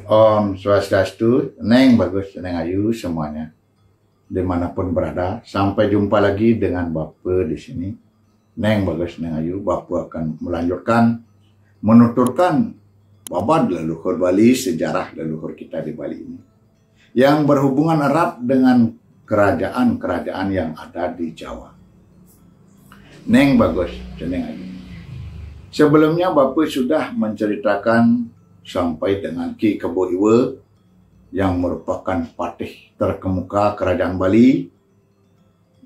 Om Swastiastu, Neng bagus, Neng Ayu semuanya dimanapun berada. Sampai jumpa lagi dengan Bapak di sini. Neng bagus, Neng Ayu, Bapak akan melanjutkan menuturkan babad leluhur Bali, sejarah leluhur kita di Bali ini yang berhubungan erat dengan kerajaan-kerajaan yang ada di Jawa. Neng bagus, Neng Ayu. Sebelumnya Bapak sudah menceritakan sampai dengan Ki Kebo Iwa yang merupakan patih terkemuka kerajaan Bali,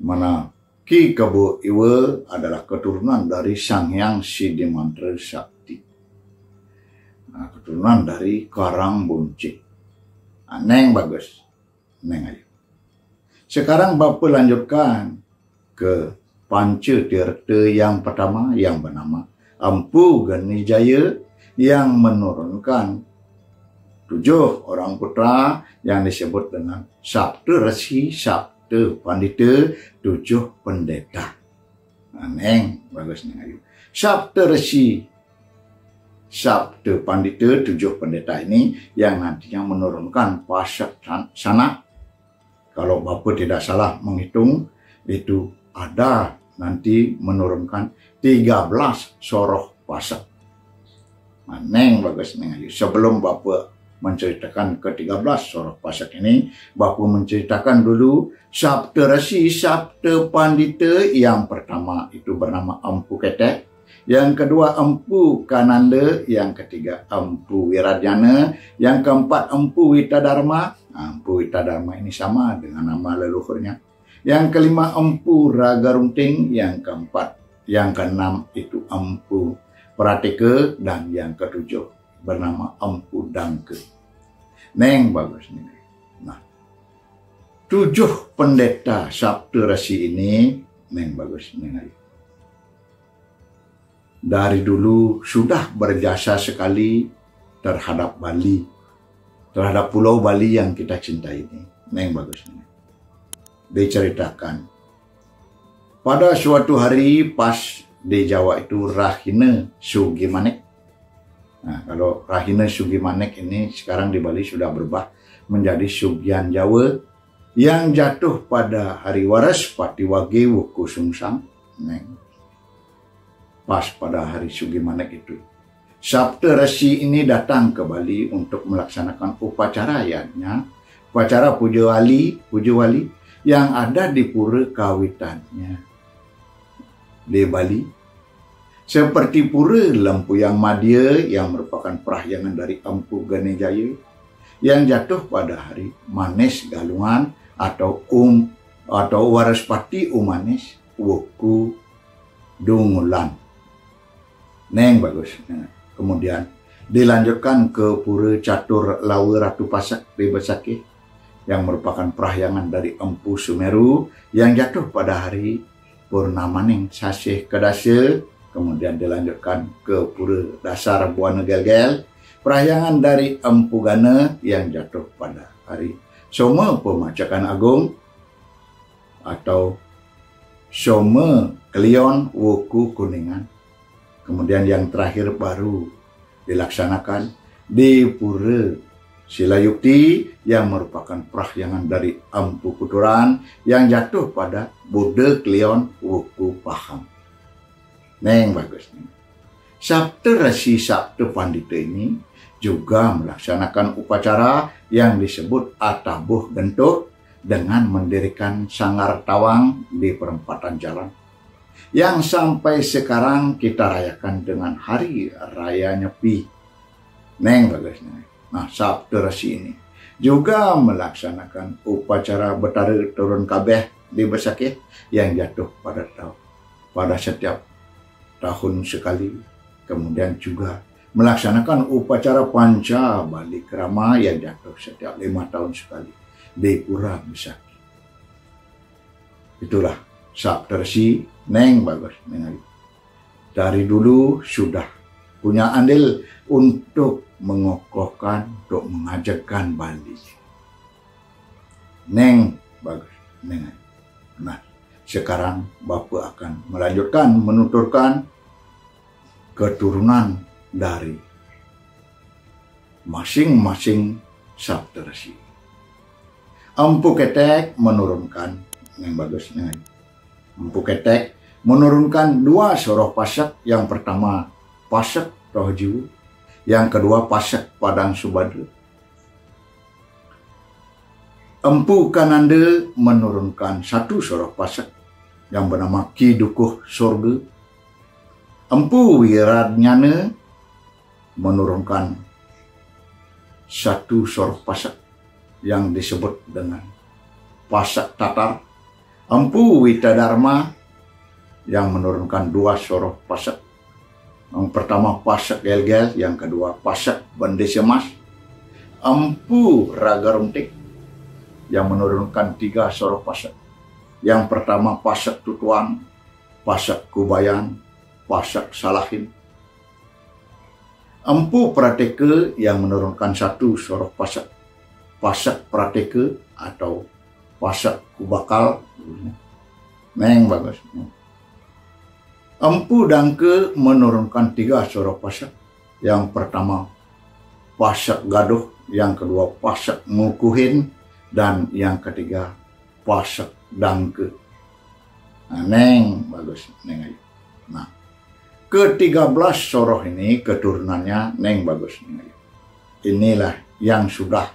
mana Ki Kebo Iwa adalah keturunan dari Sang Hyang Sidimantra Sakti, keturunan dari Karang Buncit. Neng bagus, Neng Ayu. Sekarang Bapak lanjutkan ke Panca Tirta yang pertama yang bernama Empu Ganijaya, yang menurunkan 7 orang putra yang disebut dengan Sabta Resi, Sabta Pandita, 7 pendeta. Neng bagus, Neng Ayu. Sabta Resi, Sabta Pandita, 7 pendeta ini yang nantinya menurunkan pasak sanak. Kalau Bapak tidak salah menghitung, itu ada nanti menurunkan 13 soroh pasak. Neng bagus, Neng Ayu. Sebelum Bapak menceritakan ke-13 soroh pasak ini, Bapak menceritakan dulu Sabta Resi, Sabta Pandita. Yang pertama itu bernama Empu Ketek, yang kedua Empu Kananda, yang ketiga Empu Wiradjana, yang keempat Empu Witadharma. Empu Witadharma ini sama dengan nama leluhurnya. Yang kelima Empu Ragarunting, yang keenam itu Empu Prateka, dan yang ketujuh bernama Empu Dangke. Neng bagus, Neng. Nah, 7 pendeta Sabta Resi ini, Neng bagus, Neng Ayu, dari dulu sudah berjasa sekali terhadap Bali, terhadap Pulau Bali yang kita cintai ini. Neng bagus, Neng. Diceritakan pada suatu hari pas di Jawa itu Rahina Sugimanik. Nah, kalau Rahina Sugimanik ini sekarang di Bali sudah berubah menjadi Sugian Jawa, yang jatuh pada hari waras Patiwage Wuku Sungsang. Pas pada hari Sugimanik itu, Sabta Resi ini datang ke Bali untuk melaksanakan upacara upacara puja wali yang ada di pura kawitannya di Bali, seperti pura Lempuyang Madya yang merupakan perahyangan dari Empu Ganijaya yang jatuh pada hari Manes Galungan atau Waraspati Umanes Wuku Dungulan. Neng bagus. Kemudian dilanjutkan ke pura Catur Lawa Ratu Pasak di Besakih yang merupakan perahyangan dari Empu Sumeru yang jatuh pada hari Purnamaning Sasih Kedasa. Kemudian dilanjutkan ke pura Dasar Buana Gelgel, perahyangan dari Empu Gana yang jatuh pada hari Soma Pemacakan Agung atau Soma Kelion Wuku Kuningan. Kemudian yang terakhir baru dilaksanakan di pura Silayukti yang merupakan perahyangan dari Empu Kuturan yang jatuh pada Buddha Kelion Wuku Pahang. Neng bagus. Sabta Resi, Sabta Pandita ini juga melaksanakan upacara yang disebut Atabuh Gentuh dengan mendirikan sanggar tawang di perempatan jalan, yang sampai sekarang kita rayakan dengan Hari Raya Nyepi. Neng bagus. Nah, Sabta Resi ini juga melaksanakan upacara Betara Turun Kabeh di Besakih yang jatuh pada setiap tahun sekali. Kemudian juga melaksanakan upacara Panca Bali Krama yang jatuh setiap 5 tahun sekali di Pura Besakih. Itulah Sabta Resi. Neng bagus, Neng Ayu. Dari dulu sudah punya andil untuk mengokohkan, untuk mengajarkan Bali. Neng bagus, Neng Ayu. Nah, sekarang Bapak akan melanjutkan menuturkan keturunan dari masing-masing Saptarsi. Empu Ketek menurunkan yang bagus. Empu Ketek menurunkan 2 soroh pasak. Yang pertama pasak Roh Jiwu, yang kedua pasak Padang Subadra. Empu Kananda menurunkan 1 soroh pasak yang bernama Ki Dukuh Sorga. Empu Wiradnyana menurunkan 1 soroh pasak yang disebut dengan pasak Tatar. Empu Witadharma yang menurunkan 2 soroh pasak. Yang pertama pasak Gel-Gel, yang kedua pasak Bendesa Mas. Empu Raga Runtik yang menurunkan 3 soroh pasak. Yang pertama pasak Tutuan, pasak Kubayan, pasak Salahin. Empu Prateka yang menurunkan 1 soroh pasak. Pasak Prateka atau pasak Kubakal. Neng bagus. Empu Dangke menurunkan 3 soroh pasak. Yang pertama pasak Gaduh, yang kedua pasak Mukuhin, dan yang ketiga pasak Dangke. Nah, neng bagus, neng ayu. Nah, ke-13 soroh ini keturunannya neng bagus, neng ayu. Inilah yang sudah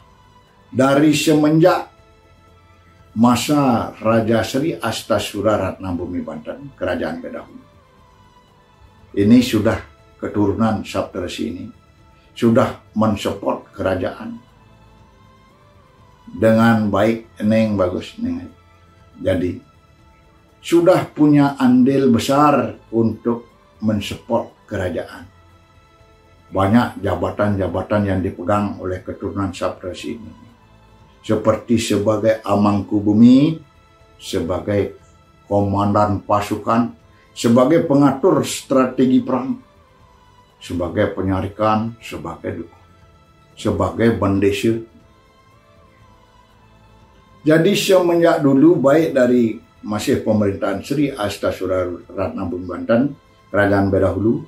dari semenjak masa Raja Sri Astasura Ratna Bumi Banten, Kerajaan Bedahulu. Ini sudah keturunan Saptarsi ini sudah mensupport kerajaan dengan baik, neng bagus, neng. Jadi sudah punya andil besar untuk mensupport kerajaan. Banyak jabatan-jabatan yang dipegang oleh keturunan Saptarsi ini. Seperti sebagai Amangku Bumi, sebagai komandan pasukan, sebagai pengatur strategi perang, sebagai penyarikan, sebagai dukuh, sebagai bendesa. Jadi semenjak dulu, baik dari masih pemerintahan Sri Astasura Ratna Bumi Banten, Kerajaan Bedahulu,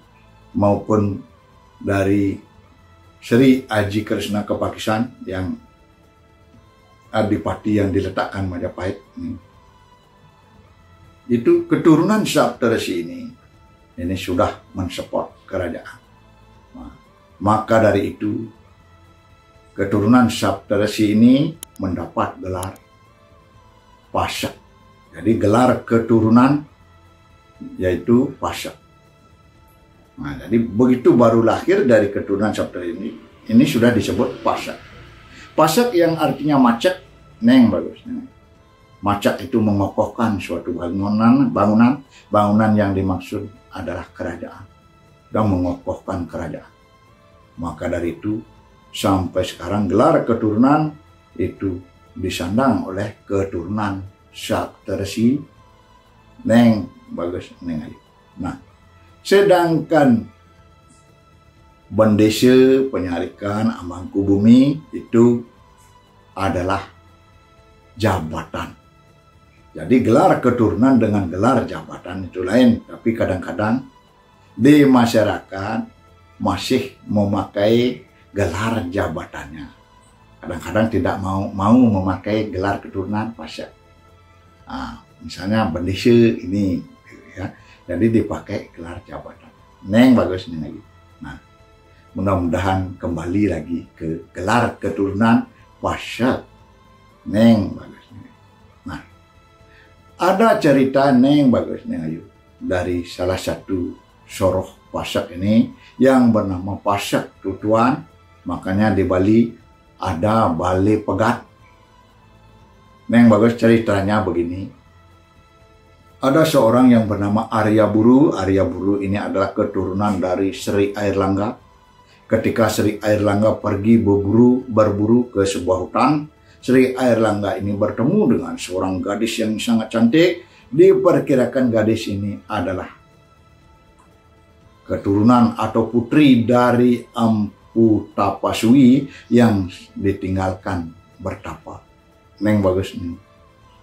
maupun dari Sri Aji Krishna Kepakisan yang adipati yang diletakkan Majapahit. Itu keturunan Saptarsi ini sudah mensupport kerajaan. Nah, maka dari itu keturunan Saptarsi ini mendapat gelar Pasak. Jadi gelar keturunan yaitu Pasak. Nah, jadi begitu baru lahir dari keturunan Saptarsi ini sudah disebut Pasak. Pasak yang artinya macet, neng bagus. Macet itu mengokohkan suatu bangunan yang dimaksud adalah kerajaan dan mengokohkan kerajaan. Maka dari itu sampai sekarang gelar keturunan itu disandang oleh keturunan Saptarsi, neng bagus, neng ayu. Nah, sedangkan bendesa, penyarikan, Amangku Bumi itu adalah jabatan. Jadi gelar keturunan dengan gelar jabatan itu lain. Tapi kadang-kadang di masyarakat masih memakai gelar jabatannya. Kadang-kadang tidak mau memakai gelar keturunan Pasak. Nah, misalnya bendesa ini, ya, jadi dipakai gelar jabatan. Neng bagus, neng lagi. Nah, mudah-mudahan kembali lagi ke gelar keturunan Pasak. Neng bagus. Nah, ada cerita neng bagus, neng ayu, dari salah satu soroh Pasak ini yang bernama Pasak Tutuan. Makanya di Bali ada Bale Pegat. Neng bagus, ceritanya begini. Ada seorang yang bernama Arya Buru. Arya Buru ini adalah keturunan dari Sri Airlangga. Ketika Sri Airlangga pergi berburu ke sebuah hutan, Sri Airlangga ini bertemu dengan seorang gadis yang sangat cantik. Diperkirakan gadis ini adalah keturunan atau putri dari Empu Tapasui yang ditinggalkan bertapa. Neng bagus nih.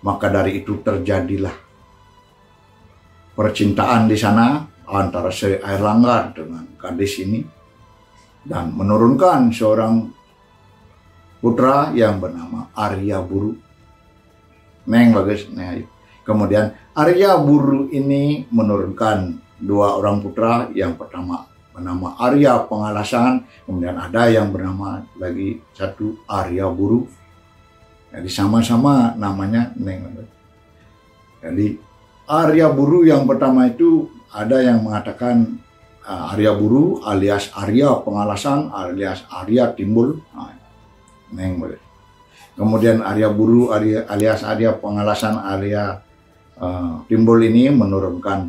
Maka dari itu terjadilah percintaan di sana antara Sri Airlangga dengan gadis ini. dan menurunkan seorang putra yang bernama Arya Buru. Neng bagus, neng ayu. Kemudian Arya Buru ini menurunkan dua orang putra. Yang pertama bernama Arya Pengalasan, kemudian ada yang bernama lagi satu Arya Buru. Jadi sama-sama namanya neng. Jadi Arya Buru yang pertama itu ada yang mengatakan Arya Buru alias Arya Pengalasan alias Arya Timbul. Neng boleh. Kemudian Arya Buru alias Arya Pengalasan Arya Timbul ini menurunkan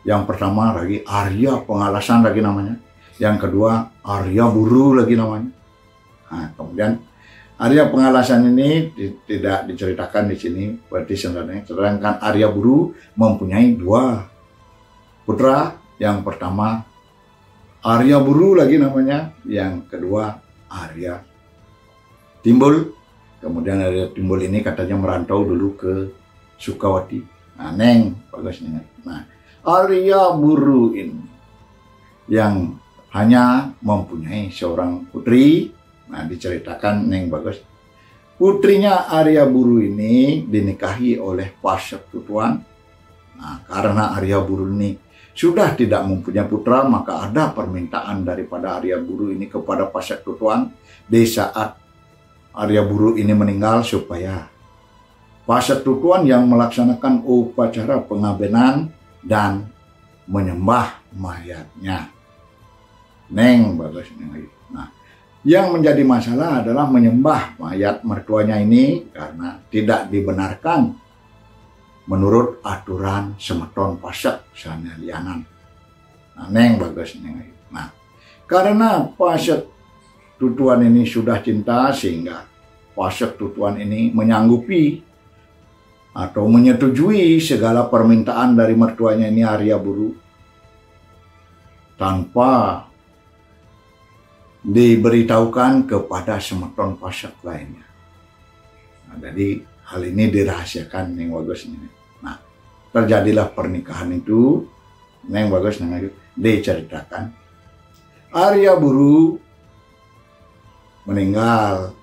yang pertama lagi Arya Pengalasan lagi namanya, yang kedua Arya Buru lagi namanya. Nah, kemudian Arya Pengalasan ini tidak diceritakan di sini, berarti sebenarnya sedangkan Arya Buru mempunyai dua putra. Yang pertama Arya Buru lagi namanya, yang kedua Arya Timbul. Kemudian Arya Timbul ini katanya merantau dulu ke Sukawati. Nah, neng bagus neng. Nah, Arya Buru ini yang hanya mempunyai seorang putri. Nah, diceritakan neng bagus. Putrinya Arya Buru ini dinikahi oleh Pasek Tutuan. Nah, karena Arya Buru ini sudah tidak mempunyai putra, maka ada permintaan daripada Arya Buru ini kepada Pasek Tutuan di saat Arya Buru ini meninggal supaya Pasek Tutuan yang melaksanakan upacara pengabenan dan menyembah mayatnya. Neng bagus neng. Nah, yang menjadi masalah adalah menyembah mayat mertuanya ini karena tidak dibenarkan menurut aturan semeton Pasek sanalianan. Nah, neng bagus neng. Nah, karena Pasek Tutuan ini sudah cinta sehingga Pasek Tutuan ini menyanggupi atau menyetujui segala permintaan dari mertuanya ini Arya Buru tanpa diberitahukan kepada semeton Pasek lainnya. Nah, jadi hal ini dirahasiakan neng bagus neng. Nah, terjadilah pernikahan itu neng bagus neng ayu. Diceritakan Arya Buru meninggal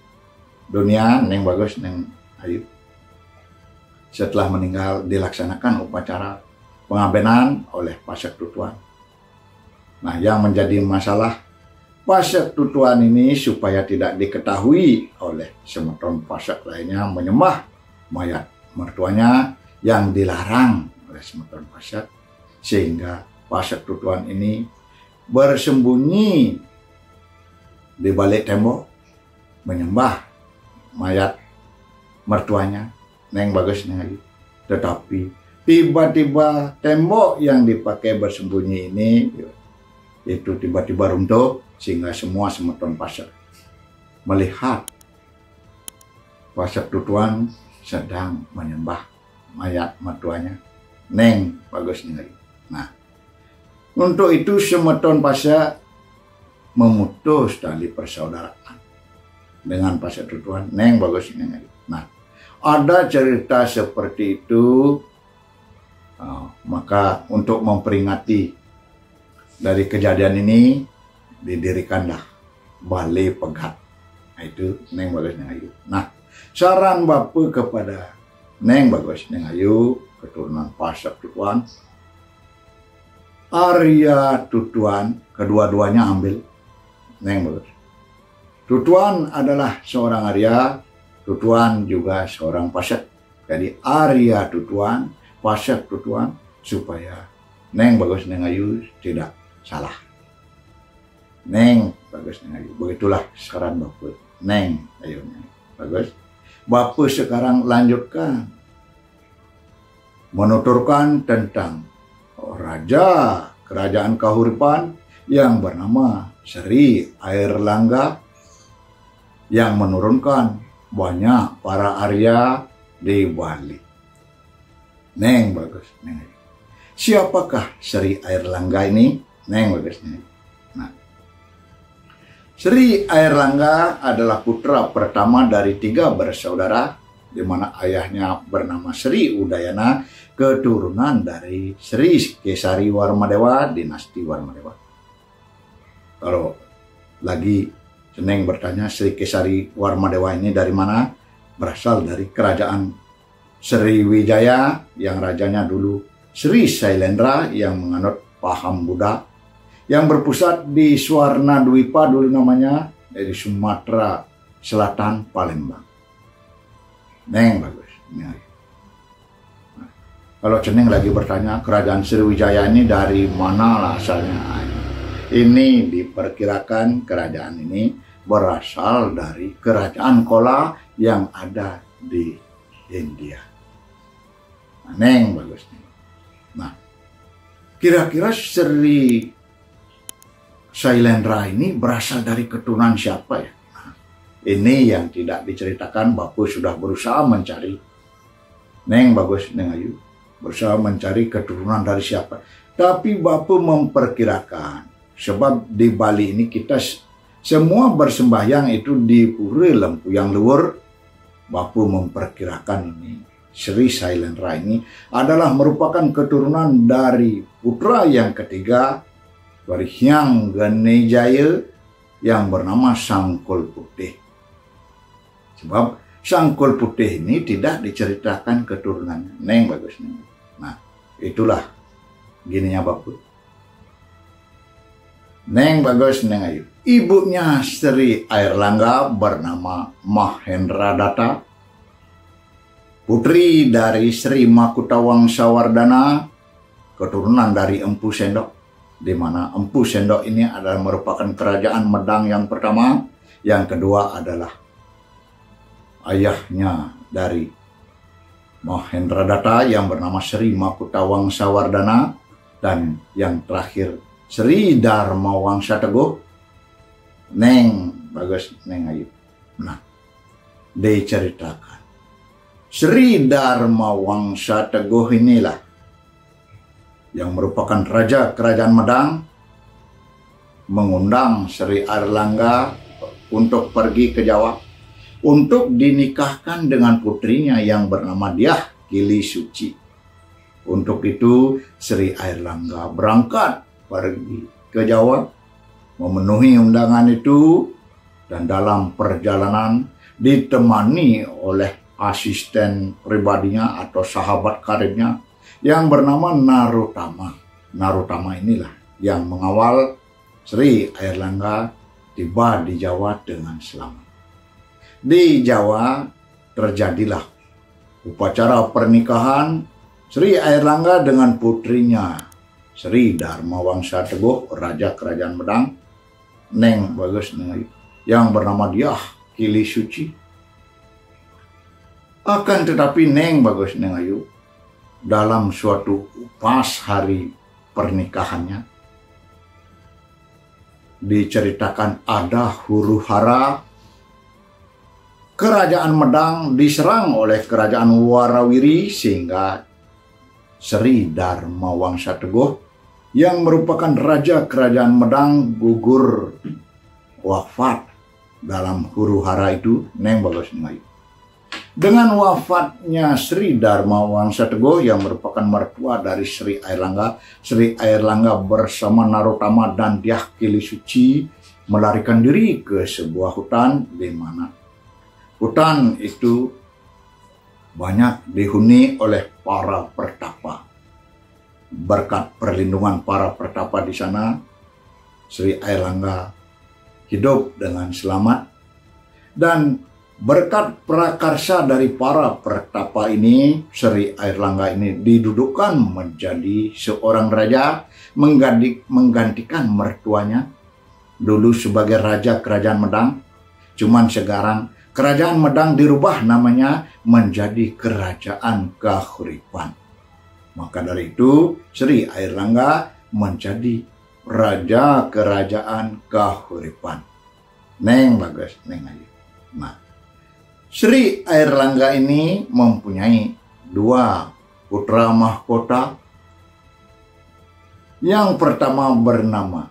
dunia neng bagus neng ayu. Setelah meninggal dilaksanakan upacara pengabenan oleh Pasek Tutuan. Nah, yang menjadi masalah Pasek Tutuan ini supaya tidak diketahui oleh semeton Pasek lainnya menyembah mayat mertuanya yang dilarang oleh semeton Pasek, sehingga Pasek Tutuan ini bersembunyi di balik tembok menyembah mayat mertuanya neng bagus neng lagi. Tetapi tiba-tiba tembok yang dipakai bersembunyi ini itu tiba-tiba runtuh sehingga semua semeton Pasek melihat Pasek Tutuan sedang menyembah mayat mertuanya neng bagus neng lagi. Nah, untuk itu semeton Pasek memutus tali persaudaraan dengan Pasek Tutuan neng bagus neng lagi. Nah, ada cerita seperti itu, maka untuk memperingati dari kejadian ini didirikanlah Balai Pegat. Nah, itu neng bagus neng ayu. Nah, saran Bapak kepada neng bagus neng ayu keturunan Pasek Tutuan, Arya Tutuan, kedua-duanya ambil neng bagus. Tutuan adalah seorang Arya, Tutuan juga seorang Pasek. Jadi Arya Tutuan, Pasek Tutuan, supaya neng bagus neng ayu tidak salah. Neng bagus neng ayu. Begitulah saran Bapak. Neng ayu neng bagus. Bapak sekarang lanjutkan menuturkan tentang raja kerajaan Kahuripan yang bernama Sri Airlangga yang menurunkan banyak para Arya di Bali. Neng bagus neng. Siapakah Sri Airlangga ini? Neng bagus neng. Nah, Sri Airlangga adalah putra pertama dari 3 bersaudara, di mana ayahnya bernama Sri Udayana, keturunan dari Sri Kesari Warmadewa, dinasti Warmadewa. Kalau Lagi Ceneng bertanya, Sri Kesari Warmadewa ini dari mana? Berasal dari kerajaan Sriwijaya yang rajanya dulu Sri Sailendra yang menganut paham Buddha, yang berpusat di Swarna Dwipa dulu namanya, dari Sumatera Selatan, Palembang. Neng bagus. Nah, kalau Ceneng lagi bertanya, kerajaan Sriwijaya ini dari mana lah asalnya? Ini diperkirakan kerajaan ini berasal dari kerajaan Kola yang ada di India. Nah, Neng bagus. Nah, kira-kira Sri Sailendra ini berasal dari keturunan siapa ya? Nah, ini yang tidak diceritakan. Bapu sudah berusaha mencari. Neng bagus, Neng Ayu berusaha mencari keturunan dari siapa. Tapi Bapu memperkirakan, sebab di Bali ini kita semua bersembahyang itu di Pura Lempuyang Luhur. Bapu memperkirakan ini Sri Sailendra ini adalah merupakan keturunan dari putra yang ketiga dari Hyang Ganejaya yang bernama Sangkul Putih. Sebab Sangkul Putih ini tidak diceritakan keturunannya. Neng bagus, Neng. Nah, itulah gininya Bapu. Neng bagus, Neng Ayu. Ibunya Sri Airlangga bernama Mahendra Datta, putri dari Sri Makutawang Sawardana, keturunan dari Empu Sendok, di mana Empu Sendok ini adalah merupakan kerajaan Medang yang pertama. Yang kedua adalah ayahnya dari Mahendra Datta yang bernama Sri Makutawang Sawardana, dan yang terakhir Sri Dharma Wangsa Teguh. Neng bagus, Neng Ayu. Nah, diceritakan Sri Dharma Wangsa Teguh inilah yang merupakan raja kerajaan Medang mengundang Sri Airlangga untuk pergi ke Jawa untuk dinikahkan dengan putrinya yang bernama Dyah Kili Suci. Untuk itu Sri Airlangga berangkat pergi ke Jawa, memenuhi undangan itu, dan dalam perjalanan ditemani oleh asisten pribadinya atau sahabat karibnya yang bernama Narutama. Narutama inilah yang mengawal Sri Airlangga tiba di Jawa dengan selamat. Di Jawa terjadilah upacara pernikahan Sri Airlangga dengan putrinya Sri Dharma Wangsa Teguh, raja kerajaan Medang. Neng bagus, Neng Ayu, yang bernama Dyah Kili Suci. Akan tetapi Neng bagus, Neng Ayu, dalam suatu pas hari pernikahannya diceritakan ada huru-hara kerajaan Medang diserang oleh kerajaan Warawiri, sehingga Sri Dharma Wangsa Teguh yang merupakan raja kerajaan Medang gugur wafat dalam huru-hara itu. Neng bagus, Neng Ayu. Dengan wafatnya Sri Dharma Wangsa Teguh yang merupakan mertua dari Sri Airlangga bersama Narutama dan Dyah Kili Suci melarikan diri ke sebuah hutan, di mana hutan itu banyak dihuni oleh para pertapa. Berkat perlindungan para pertapa di sana, Sri Airlangga hidup dengan selamat, dan berkat prakarsa dari para pertapa ini, Sri Airlangga ini didudukkan menjadi seorang raja, menggantikan mertuanya dulu sebagai raja kerajaan Medang. Cuman sekarang kerajaan Medang dirubah namanya menjadi Kerajaan Kahuripan. Maka dari itu Sri Airlangga menjadi raja kerajaan Kahuripan. Neng bagus, Neng Ayu. Nah, Sri Airlangga ini mempunyai dua putra mahkota. Yang pertama bernama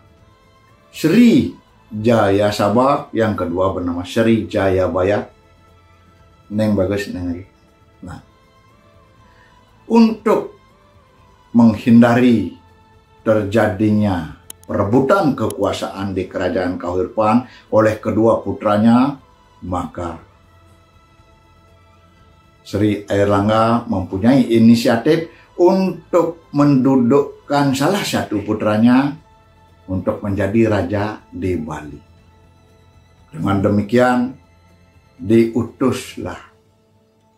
Sri Jayasabha, yang kedua bernama Sri Jayabaya. Neng bagus, Neng Ayu. Nah, untuk menghindari terjadinya perebutan kekuasaan di kerajaan Kahuripan oleh kedua putranya, maka Sri Airlangga mempunyai inisiatif untuk mendudukkan salah satu putranya untuk menjadi raja di Bali. Dengan demikian, diutuslah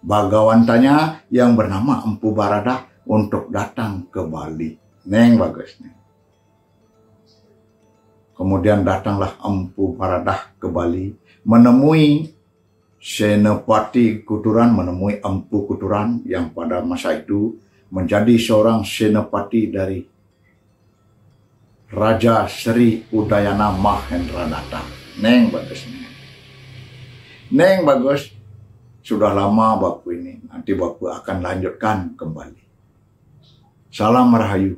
bagawantanya yang bernama Empu Baradah untuk datang ke Bali. Neng bagusnya. Kemudian datanglah Empu Baradah ke Bali, menemui Senapati Kuturan, menemui Empu Kuturan yang pada masa itu menjadi seorang senapati dari Raja Sri Udayana Mahendradatta. Neng bagusnya. Neng bagus, sudah lama Bapu ini. Nanti Bapu akan lanjutkan kembali. Salam Rahayu.